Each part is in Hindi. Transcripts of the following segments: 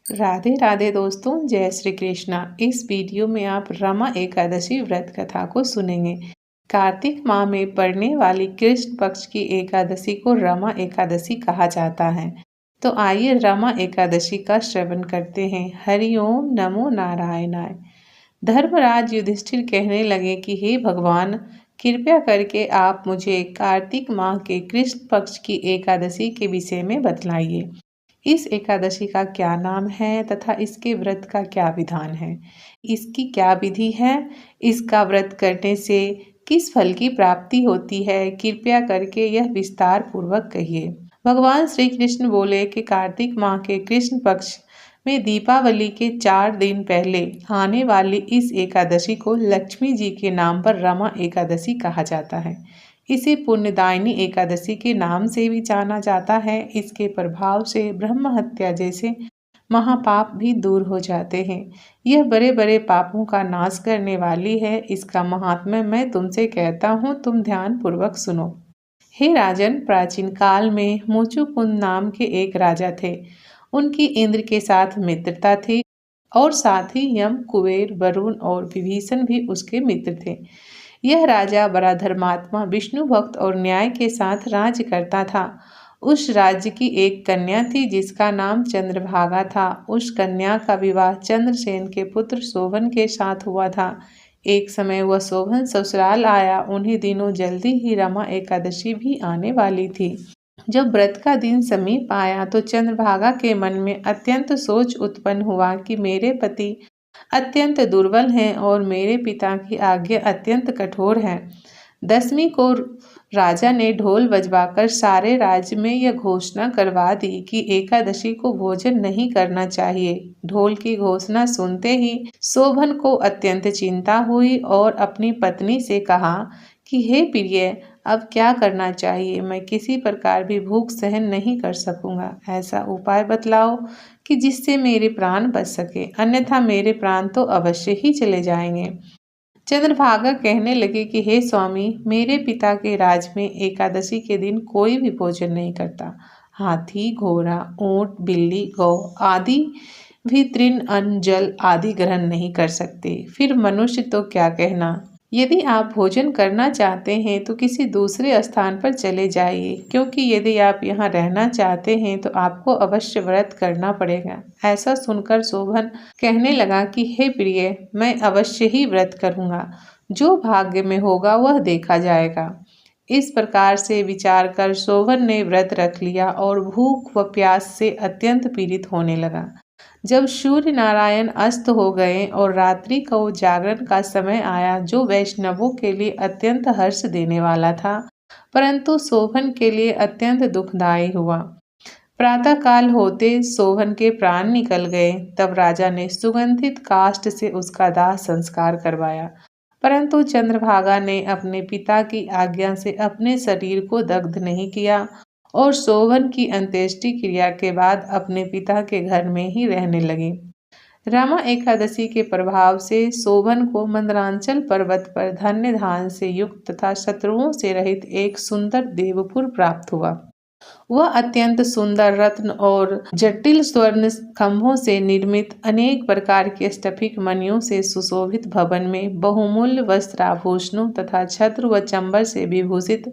राधे राधे दोस्तों, जय श्री कृष्णा। इस वीडियो में आप रमा एकादशी व्रत कथा को सुनेंगे। कार्तिक माह में पड़ने वाली कृष्ण पक्ष की एकादशी को रमा एकादशी कहा जाता है। तो आइए रमा एकादशी का श्रवण करते हैं। हरि ओम नमो नारायणाय। धर्मराज युधिष्ठिर कहने लगे कि हे भगवान, कृपया करके आप मुझे कार्तिक माह के कृष्ण पक्ष की एकादशी के विषय में बतलाइए। इस एकादशी का क्या नाम है तथा इसके व्रत का क्या विधान है, इसकी क्या विधि है, इसका व्रत करने से किस फल की प्राप्ति होती है, कृपया करके यह विस्तार पूर्वक कहिए। भगवान श्री कृष्ण बोले कि कार्तिक माह के कृष्ण पक्ष में दीपावली के 4 दिन पहले आने वाली इस एकादशी को लक्ष्मी जी के नाम पर रमा एकादशी कहा जाता है। इसे पुण्यदायिनी एकादशी के नाम से भी जाना जाता है। इसके प्रभाव से ब्रह्म हत्या जैसे महापाप भी दूर हो जाते हैं। यह बड़े बड़े पापों का नाश करने वाली है। इसका महात्म्य मैं तुमसे कहता हूँ, तुम ध्यान पूर्वक सुनो। हे राजन, प्राचीन काल में मुचुकुंद नाम के एक राजा थे। उनकी इंद्र के साथ मित्रता थी और साथ ही यम, कुबेर, वरुण और विभीषण भी उसके मित्र थे। यह राजा बड़ा धर्मात्मा, विष्णु भक्त और न्याय के साथ राज्य करता था। उस राज्य की एक कन्या थी जिसका नाम चंद्रभागा था। उस कन्या का विवाह चंद्रसेन के पुत्र शोभन के साथ हुआ था। एक समय वह शोभन ससुराल आया। उन्हीं दिनों जल्दी ही रमा एकादशी भी आने वाली थी। जब व्रत का दिन समीप आया तो चंद्रभागा के मन में अत्यंत सोच उत्पन्न हुआ कि मेरे पति अत्यंत दुर्बल हैं और मेरे पिता की आज्ञा अत्यंत कठोर है। 10वीं को राजा ने ढोल बजवाकर सारे राज्य में यह घोषणा करवा दी कि एकादशी को भोजन नहीं करना चाहिए। ढोल की घोषणा सुनते ही शोभन को अत्यंत चिंता हुई और अपनी पत्नी से कहा कि हे प्रिय, अब क्या करना चाहिए? मैं किसी प्रकार भी भूख सहन नहीं कर सकूंगा। ऐसा उपाय बतलाओ कि जिससे मेरे प्राण बच सके, अन्यथा मेरे प्राण तो अवश्य ही चले जाएंगे। चंद्रभागा कहने लगे कि हे स्वामी, मेरे पिता के राज में एकादशी के दिन कोई भी भोजन नहीं करता। हाथी, घोड़ा, ऊंट, बिल्ली, गौ आदि भी तृण, अन्न, जल आदि ग्रहण नहीं कर सकते। फिर मनुष्य तो क्या कहना। यदि आप भोजन करना चाहते हैं तो किसी दूसरे स्थान पर चले जाइए, क्योंकि यदि आप यहाँ रहना चाहते हैं तो आपको अवश्य व्रत करना पड़ेगा। ऐसा सुनकर शोभन कहने लगा कि हे प्रिय, मैं अवश्य ही व्रत करूँगा। जो भाग्य में होगा वह देखा जाएगा। इस प्रकार से विचार कर शोभन ने व्रत रख लिया और भूख व प्यास से अत्यंत पीड़ित होने लगा। जब सूर्य नारायण अस्त हो गए और रात्रि को जागरण का समय आया, जो वैष्णवों के लिए अत्यंत हर्ष देने वाला था, परंतु शोभन के लिए अत्यंत दुखदायी हुआ। प्रातः काल होते शोभन के प्राण निकल गए। तब राजा ने सुगंधित काष्ठ से उसका दाह संस्कार करवाया, परंतु चंद्रभागा ने अपने पिता की आज्ञा से अपने शरीर को दग्ध नहीं किया और शोभन की अंत्येष्टि क्रिया के बाद अपने पिता के घर में ही रहने लगी। रमा एकादशी के प्रभाव से शोभन को मंदरांचल पर्वत पर धन्य धान से युक्त तथा शत्रुओं से रहित एक सुंदर देवपुर प्राप्त हुआ। वह अत्यंत सुंदर रत्न और जटिल स्वर्ण खंभों से निर्मित अनेक प्रकार के स्फटिक मणियों से सुशोभित भवन में बहुमूल्य वस्त्राभूषणों तथा छत्र व चंबर से विभूषित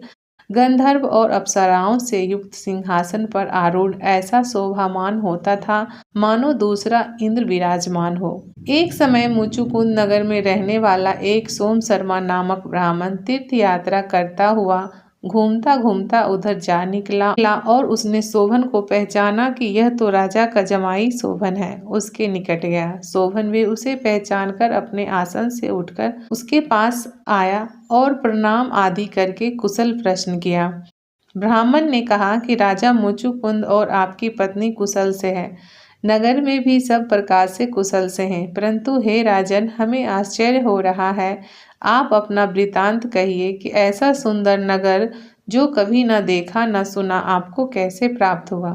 गंधर्व और अप्सराओं से युक्त सिंहासन पर आरूढ़ ऐसा शोभामान होता था मानो दूसरा इंद्र विराजमान हो। एक समय मुचुकुंद नगर में रहने वाला एक सोम शर्मा नामक ब्राह्मण तीर्थ यात्रा करता हुआ घूमता घूमता उधर जा निकला और उसने शोभन को पहचाना कि यह तो राजा का जमाई शोभन है। उसके निकट गया। शोभन भी उसे पहचान कर अपने आसन से उठकर उसके पास आया और प्रणाम आदि करके कुशल प्रश्न किया। ब्राह्मण ने कहा कि राजा मुचुकुंद और आपकी पत्नी कुशल से है। नगर में भी सब प्रकार से कुशल से हैं, परंतु हे राजन, हमें आश्चर्य हो रहा है। आप अपना वृतांत कहिए कि ऐसा सुंदर नगर जो कभी न देखा न सुना आपको कैसे प्राप्त हुआ।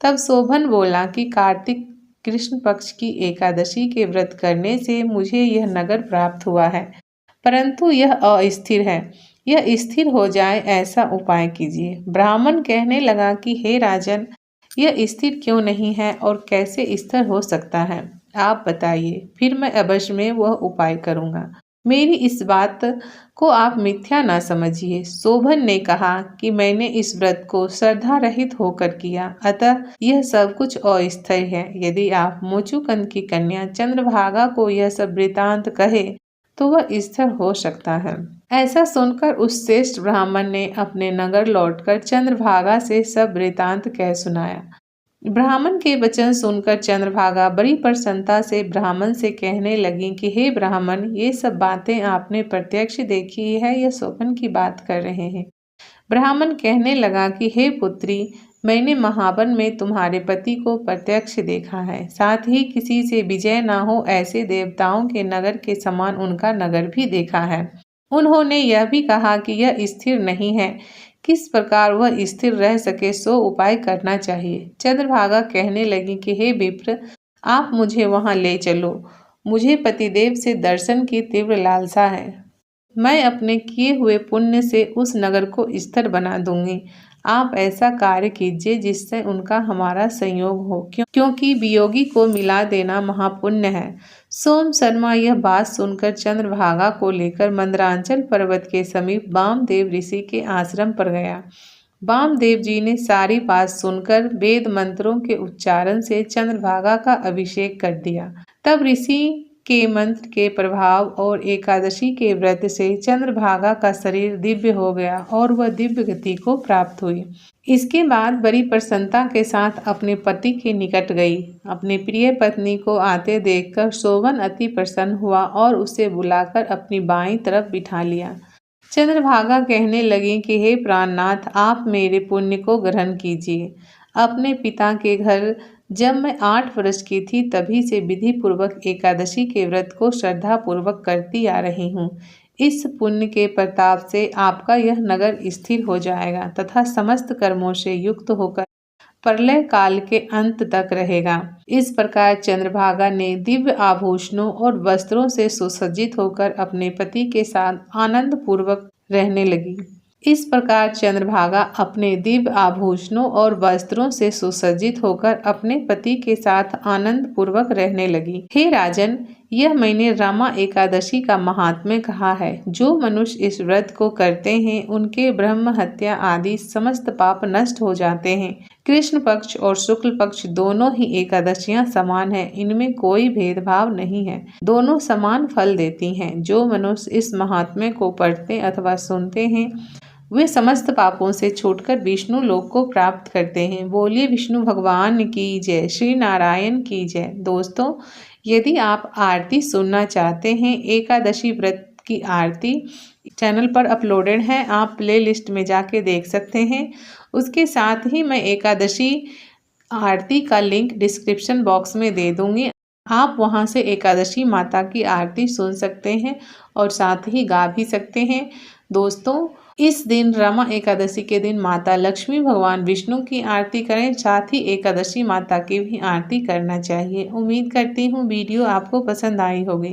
तब शोभन बोला कि कार्तिक कृष्ण पक्ष की एकादशी के व्रत करने से मुझे यह नगर प्राप्त हुआ है, परंतु यह अस्थिर है। यह स्थिर हो जाए ऐसा उपाय कीजिए। ब्राह्मण कहने लगा कि हे राजन, यह स्थिर क्यों नहीं है और कैसे स्थिर हो सकता है? आप बताइए, फिर मैं अवश्य में वह उपाय करूँगा। मेरी इस बात को आप मिथ्या न समझिए। शोभन ने कहा कि मैंने इस व्रत को श्रद्धा रहित होकर किया, अतः यह सब कुछ अस्थायी है। यदि आप मोचूकंद की कन्या चंद्रभागा को यह सब वृतांत कहे तो वह स्थिर हो सकता है। ऐसा सुनकर उस श्रेष्ठ ब्राह्मण ने अपने नगर लौटकर चंद्रभागा से सब वृतांत कह सुनाया। ब्राह्मण के वचन सुनकर चंद्रभागा बड़ी प्रसन्नता से ब्राह्मण से कहने लगी कि हे ब्राह्मण, ये सब बातें आपने प्रत्यक्ष देखी है या स्वप्न की बात कर रहे हैं? ब्राह्मण कहने लगा कि हे पुत्री, मैंने महावन में तुम्हारे पति को प्रत्यक्ष देखा है, साथ ही किसी से विजय ना हो ऐसे देवताओं के नगर के समान उनका नगर भी देखा है। उन्होंने यह भी कहा कि यह स्थिर नहीं है, किस प्रकार वह स्थिर रह सके सो उपाय करना चाहिए। चंद्रभागा कहने लगी कि हे विप्र, आप मुझे वहां ले चलो, मुझे पतिदेव से दर्शन की तीव्र लालसा है। मैं अपने किए हुए पुण्य से उस नगर को स्थिर बना दूंगी। आप ऐसा कार्य कीजिए जिससे उनका हमारा संयोग हो, क्योंकि वियोगी को मिला देना महापुण्य है। सोम शर्मा यह बात सुनकर चंद्रभागा को लेकर मंदरांचल पर्वत के समीप वामदेव ऋषि के आश्रम पर गया। वामदेव जी ने सारी बात सुनकर वेद मंत्रों के उच्चारण से चंद्रभागा का अभिषेक कर दिया। तब ऋषि के मंत्र के प्रभाव और एकादशी के व्रत से चंद्रभागा का शरीर दिव्य हो गया और वह दिव्य गति को प्राप्त हुई। इसके बाद बड़ी प्रसन्नता के साथ अपने पति के निकट गई। अपनी प्रिय पत्नी को आते देखकर शोभन अति प्रसन्न हुआ और उसे बुलाकर अपनी बाईं तरफ बिठा लिया। चंद्रभागा कहने लगी कि हे प्राणनाथ, आप मेरे पुण्य को ग्रहण कीजिए। अपने पिता के घर जब मैं 8 वर्ष की थी तभी से विधि पूर्वक एकादशी के व्रत को श्रद्धा पूर्वक करती आ रही हूँ। इस पुण्य के प्रताप से आपका यह नगर स्थिर हो जाएगा तथा समस्त कर्मों से युक्त होकर प्रलय काल के अंत तक रहेगा। इस प्रकार चंद्रभागा ने दिव्य आभूषणों और वस्त्रों से सुसज्जित होकर अपने पति के साथ आनंद पूर्वक रहने लगी। इस प्रकार चंद्रभागा अपने दिव्य आभूषणों और वस्त्रों से सुसज्जित होकर अपने पति के साथ आनंद पूर्वक रहने लगी। हे राजन, यह मैंने रमा एकादशी का महात्म्य कहा है। जो मनुष्य इस व्रत को करते हैं उनके ब्रह्म हत्या आदि समस्त पाप नष्ट हो जाते हैं। कृष्ण पक्ष और शुक्ल पक्ष दोनों ही एकादशियां समान है, इनमें कोई भेदभाव नहीं है, दोनों समान फल देती हैं। जो मनुष्य इस महात्म्य को पढ़ते अथवा सुनते हैं वे समस्त पापों से छूटकर विष्णु लोक को प्राप्त करते हैं। बोलिए विष्णु भगवान की जय, श्री नारायण की जय। दोस्तों, यदि आप आरती सुनना चाहते हैं, एकादशी व्रत की आरती चैनल पर अपलोडेड है, आप प्लेलिस्ट में जाके देख सकते हैं। उसके साथ ही मैं एकादशी आरती का लिंक डिस्क्रिप्शन बॉक्स में दे दूंगी। आप वहां से एकादशी माता की आरती सुन सकते हैं और साथ ही गा भी सकते हैं। दोस्तों, इस दिन रमा एकादशी के दिन माता लक्ष्मी भगवान विष्णु की आरती करें, साथ ही एकादशी माता की भी आरती करना चाहिए। उम्मीद करती हूँ वीडियो आपको पसंद आई होगी।